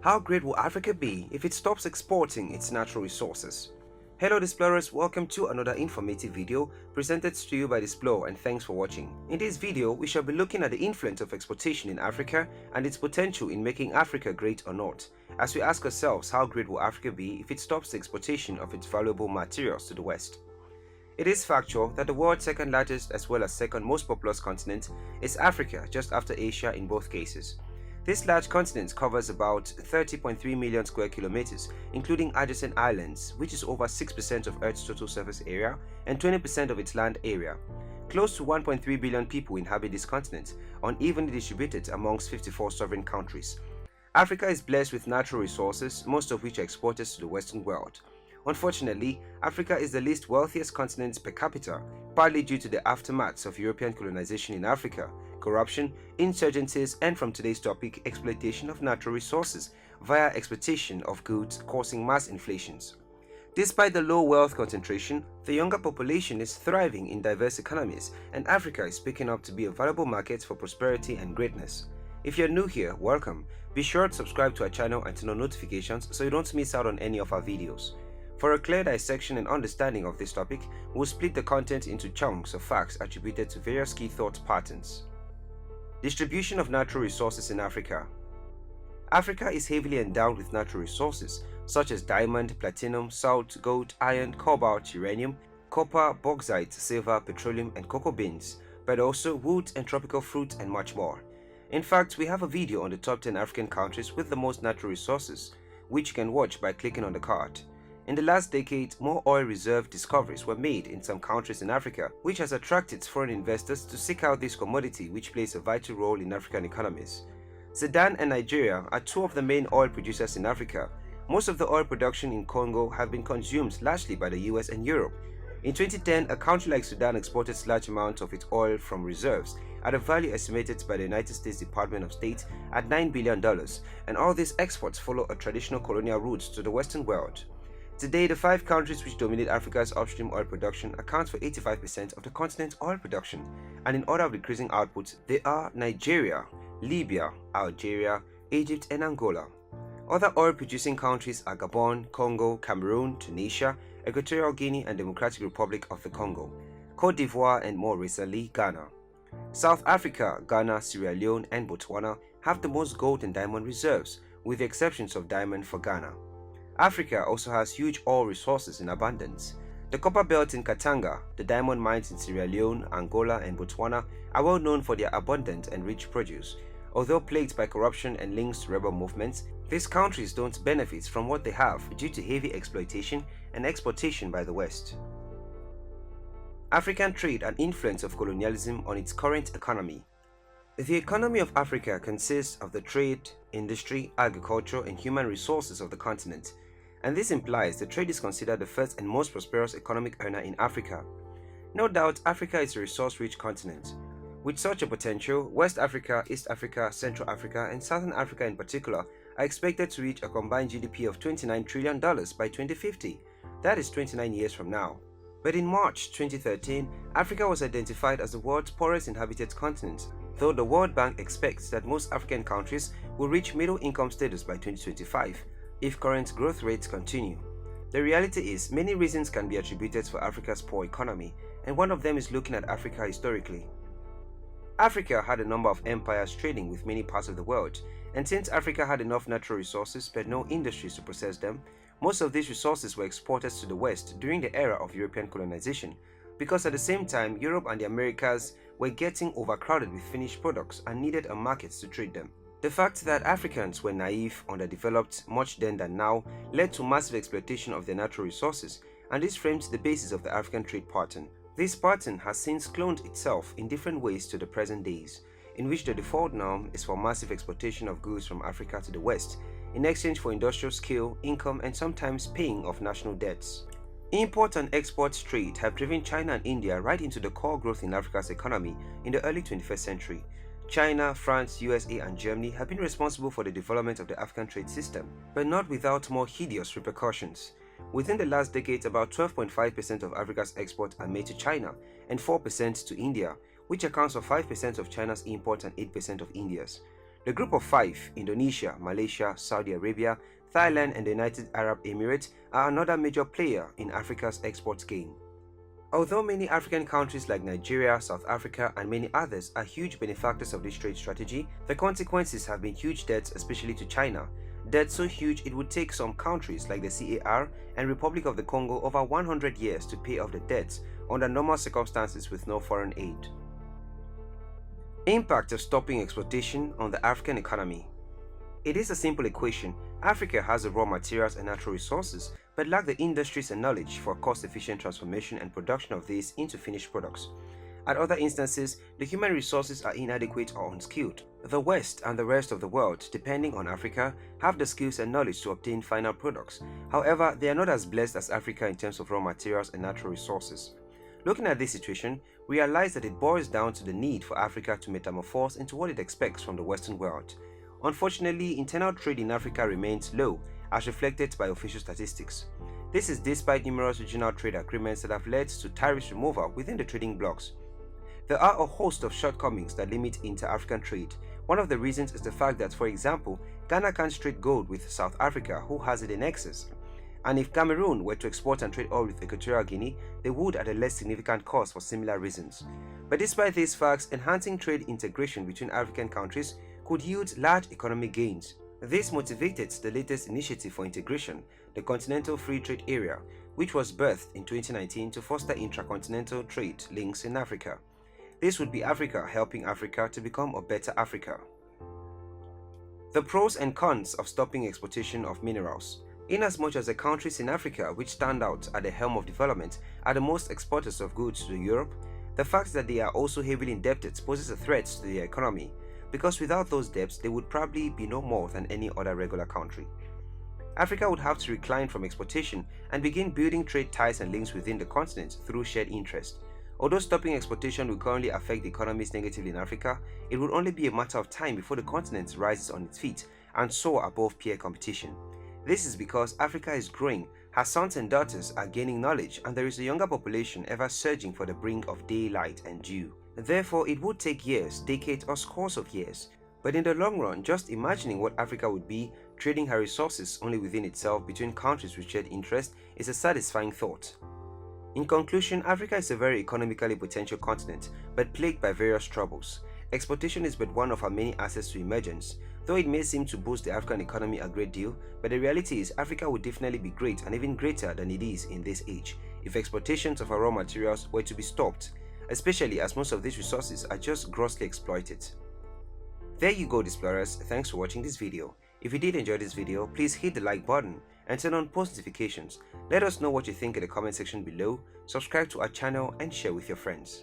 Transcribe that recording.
How great will Africa be if it stops exporting its natural resources? Hello Explorers, welcome to another informative video presented to you by Explore, and thanks for watching. In this video, we shall be looking at the influence of exportation in Africa and its potential in making Africa great or not, as we ask ourselves how great will Africa be if it stops the exportation of its valuable materials to the West. It is factual that the world's second largest as well as second most populous continent is Africa, just after Asia in both cases. This large continent covers about 30.3 million square kilometers, including adjacent islands, which is over 6% of Earth's total surface area and 20% of its land area. Close to 1.3 billion people inhabit this continent, unevenly distributed amongst 54 sovereign countries. Africa is blessed with natural resources, most of which are exported to the Western world. Unfortunately, Africa is the least wealthiest continent per capita, partly due to the aftermaths of European colonization in Africa, corruption, insurgencies, and from today's topic, exploitation of natural resources via exportation of goods causing mass inflations. Despite the low wealth concentration, the younger population is thriving in diverse economies, and Africa is picking up to be a valuable market for prosperity and greatness. If you're new here, welcome. Be sure to subscribe to our channel and turn on notifications so you don't miss out on any of our videos. For a clear dissection and understanding of this topic, we'll split the content into chunks of facts attributed to various key thought patterns. Distribution of natural resources in Africa. Africa is heavily endowed with natural resources such as diamond, platinum, salt, gold, iron, cobalt, uranium, copper, bauxite, silver, petroleum, and cocoa beans, but also wood and tropical fruit and much more. In fact, we have a video on the top 10 African countries with the most natural resources, which you can watch by clicking on the card. In the last decade, more oil reserve discoveries were made in some countries in Africa, which has attracted foreign investors to seek out this commodity, which plays a vital role in African economies. Sudan and Nigeria are two of the main oil producers in Africa. Most of the oil production in Congo have been consumed largely by the US and Europe. In 2010, a country like Sudan exported large amounts of its oil from reserves at a value estimated by the United States Department of State at $9 billion, and all these exports follow a traditional colonial route to the Western world. Today, the 5 countries which dominate Africa's upstream oil production account for 85% of the continent's oil production, and in order of decreasing output, they are Nigeria, Libya, Algeria, Egypt, and Angola. Other oil-producing countries are Gabon, Congo, Cameroon, Tunisia, Equatorial Guinea, and Democratic Republic of the Congo, Cote d'Ivoire, and more recently, Ghana. South Africa, Ghana, Sierra Leone, and Botswana have the most gold and diamond reserves, with the exceptions of diamond for Ghana. Africa also has huge oil resources in abundance. The copper belt in Katanga, the diamond mines in Sierra Leone, Angola, and Botswana are well known for their abundant and rich produce. Although plagued by corruption and links to rebel movements, these countries don't benefit from what they have due to heavy exploitation and exportation by the West. African trade and influence of colonialism on its current economy. The economy of Africa consists of the trade, industry, agriculture, and human resources of the continent, and this implies that trade is considered the first and most prosperous economic earner in Africa. No doubt, Africa is a resource-rich continent. With such a potential, West Africa, East Africa, Central Africa, and Southern Africa in particular are expected to reach a combined GDP of $29 trillion by 2050. That is 29 years from now. But in March 2013, Africa was identified as the world's poorest inhabited continent, though the World Bank expects that most African countries will reach middle income status by 2025 if current growth rates continue. The reality is, many reasons can be attributed for Africa's poor economy, and one of them is looking at Africa historically. Africa had a number of empires trading with many parts of the world, and since Africa had enough natural resources but no industries to process them, most of these resources were exported to the West during the era of European colonization, because at the same time Europe and the Americas were getting overcrowded with finished products and needed a market to trade them. The fact that Africans were naive, underdeveloped much then than now, led to massive exploitation of their natural resources, and this framed the basis of the African trade pattern. This pattern has since cloned itself in different ways to the present days, in which the default norm is for massive exportation of goods from Africa to the West, in exchange for industrial skill, income, and sometimes paying of national debts. Import and export trade have driven China and India right into the core growth in Africa's economy in the early 21st century. China, France, USA, and Germany have been responsible for the development of the African trade system, but not without more hideous repercussions. Within the last decade, about 12.5% of Africa's exports are made to China and 4% to India, which accounts for 5% of China's import and 8% of India's. The Group of Five, Indonesia, Malaysia, Saudi Arabia, Thailand and the United Arab Emirates are another major player in Africa's export game. Although many African countries like Nigeria, South Africa and many others are huge benefactors of this trade strategy, the consequences have been huge debts, especially to China. Debts so huge it would take some countries like the CAR and Republic of the Congo over 100 years to pay off the debts under normal circumstances with no foreign aid. Impact of stopping exploitation on the African economy. It is a simple equation. Africa has the raw materials and natural resources, but lack the industries and knowledge for cost-efficient transformation and production of these into finished products. At other instances, the human resources are inadequate or unskilled. The West and the rest of the world, depending on Africa, have the skills and knowledge to obtain final products. However, they are not as blessed as Africa in terms of raw materials and natural resources. Looking at this situation, we realize that it boils down to the need for Africa to metamorphose into what it expects from the Western world. Unfortunately, internal trade in Africa remains low, as reflected by official statistics. This is despite numerous regional trade agreements that have led to tariff removal within the trading blocs. There are a host of shortcomings that limit inter-African trade. One of the reasons is the fact that, for example, Ghana can't trade gold with South Africa, who has it in excess. And if Cameroon were to export and trade oil with Equatorial Guinea, they would at a less significant cost for similar reasons. But despite these facts, enhancing trade integration between African countries could yield large economic gains. This motivated the latest initiative for integration, the Continental Free Trade Area, which was birthed in 2019 to foster intracontinental trade links in Africa. This would be Africa helping Africa to become a better Africa. The pros and cons of stopping exploitation of minerals. Inasmuch as the countries in Africa which stand out at the helm of development are the most exporters of goods to Europe, the fact that they are also heavily indebted poses a threat to their economy, because without those debts they would probably be no more than any other regular country. Africa would have to recline from exploitation and begin building trade ties and links within the continent through shared interest. Although stopping exploitation will currently affect the economies negatively in Africa, it will only be a matter of time before the continent rises on its feet and soar above peer competition. This is because Africa is growing, her sons and daughters are gaining knowledge, and there is a younger population ever surging for the brink of daylight and dew. Therefore, it would take years, decades or scores of years. But in the long run, just imagining what Africa would be, trading her resources only within itself between countries with shared interest, is a satisfying thought. In conclusion, Africa is a very economically potential continent, but plagued by various troubles. Exploitation is but one of our many assets to emergence. Though it may seem to boost the African economy a great deal, but the reality is Africa would definitely be great and even greater than it is in this age if exploitations of our raw materials were to be stopped, especially as most of these resources are just grossly exploited. There you go, explorers. Thanks for watching this video. If you did enjoy this video, please hit the like button and turn on post notifications. Let us know what you think in the comment section below, subscribe to our channel and share with your friends.